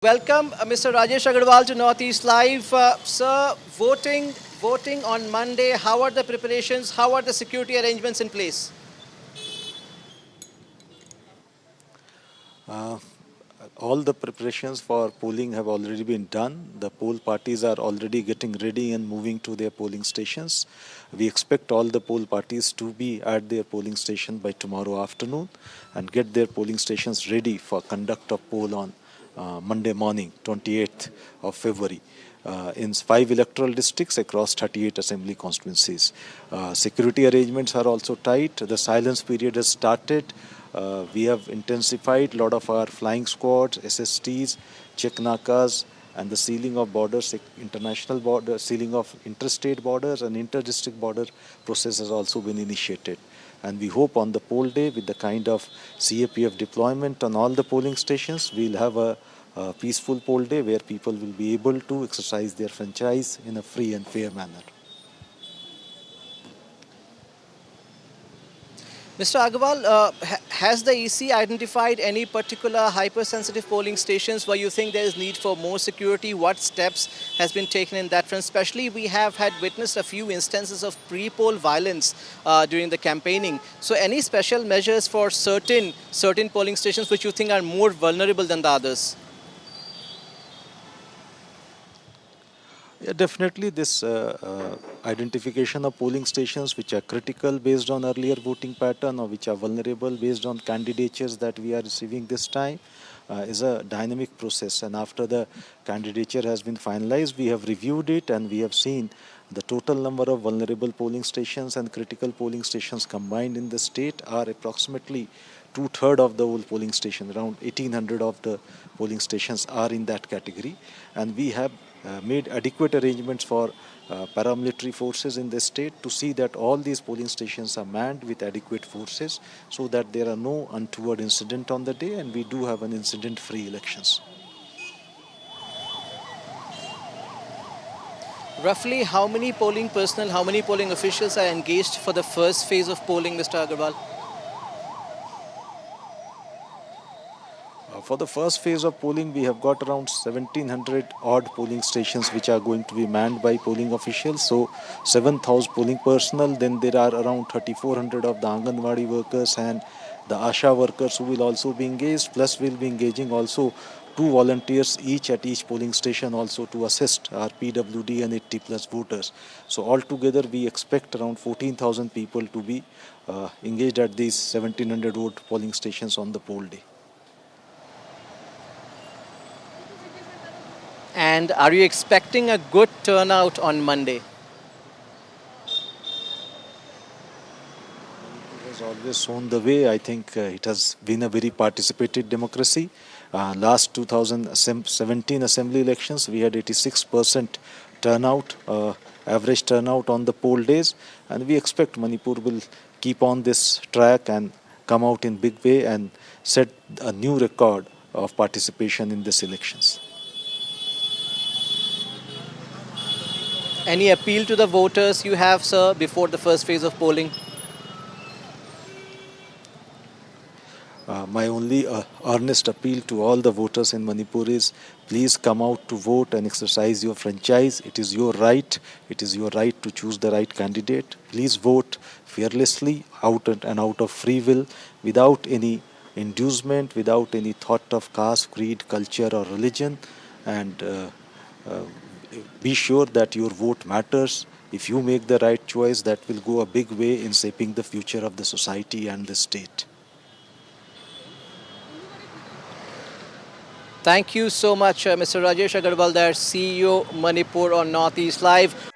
Welcome, Mr. Rajesh Agarwal to Northeast Live. Sir, voting on Monday. How are the preparations? How are the security arrangements in place? Uh, all the preparations for polling have already been done. The poll parties are already getting ready and moving to their polling stations. We expect all the poll parties to be at their polling station by tomorrow afternoon and get their polling stations ready for conduct of poll on Monday morning, 28th of February. In 5 electoral districts across 38 assembly constituencies. Security arrangements are also tight. The silence period has started. We have intensified a lot of our flying squads, SSTs, check nakas, and the sealing of borders, international border, sealing of interstate borders and inter-district border process has also been initiated. And we hope on the poll day, with the kind of CAPF deployment on all the polling stations, we'll have a peaceful poll day where people will be able to exercise their franchise in a free and fair manner. Mr. Agarwal, has the EC identified any particular hypersensitive polling stations where you think there is need for more security? What steps has been taken in that front? Especially, we have had witnessed a few instances of pre-poll violence during the campaigning. So, any special measures for certain polling stations which you think are more vulnerable than the others? Yeah, definitely this identification of polling stations which are critical based on earlier voting pattern or which are vulnerable based on candidatures that we are receiving this time is a dynamic process. And after the candidature has been finalized, we have reviewed it and we have seen the total number of vulnerable polling stations and critical polling stations combined in the state are approximately two-thirds of the whole polling station. Around 1,800 of the polling stations are in that category, and we have made adequate arrangements for paramilitary forces in the state to see that all these polling stations are manned with adequate forces so that there are no untoward incident on the day and we do have an incident-free elections. Roughly how many polling personnel, how many polling officials are engaged for the first phase of polling, Mr. Agarwal? For the first phase of polling, we have got around 1,700 odd polling stations which are going to be manned by polling officials. So 7,000 polling personnel. Then there are around 3,400 of the Anganwadi workers and the ASHA workers who will also be engaged. Plus, we'll be engaging also two volunteers each at each polling station also to assist our PWD and 80 plus voters. So altogether, we expect around 14,000 people to be engaged at these 1,700 vote polling stations on the poll day. And are you expecting a good turnout on Monday? It has always shown the way. I think it has been a very participated democracy. Last 2017 assembly elections, we had 86% turnout, average turnout on the poll days, and we expect Manipur will keep on this track and come out in big way and set a new record of participation in these elections. Any appeal to the voters you have, sir, before the first phase of polling? My only earnest appeal to all the voters in Manipur is please come out to vote and exercise your franchise. It is your right. It is your right to choose the right candidate. Please vote fearlessly and out of free will without any inducement, without any thought of caste, creed, culture, or religion. And uh, be sure that your vote matters. If you make the right choice, that will go a big way in shaping the future of the society and the state. Thank you so much, Mr. Rajesh Agarwal, there, CEO Manipur on Northeast Live.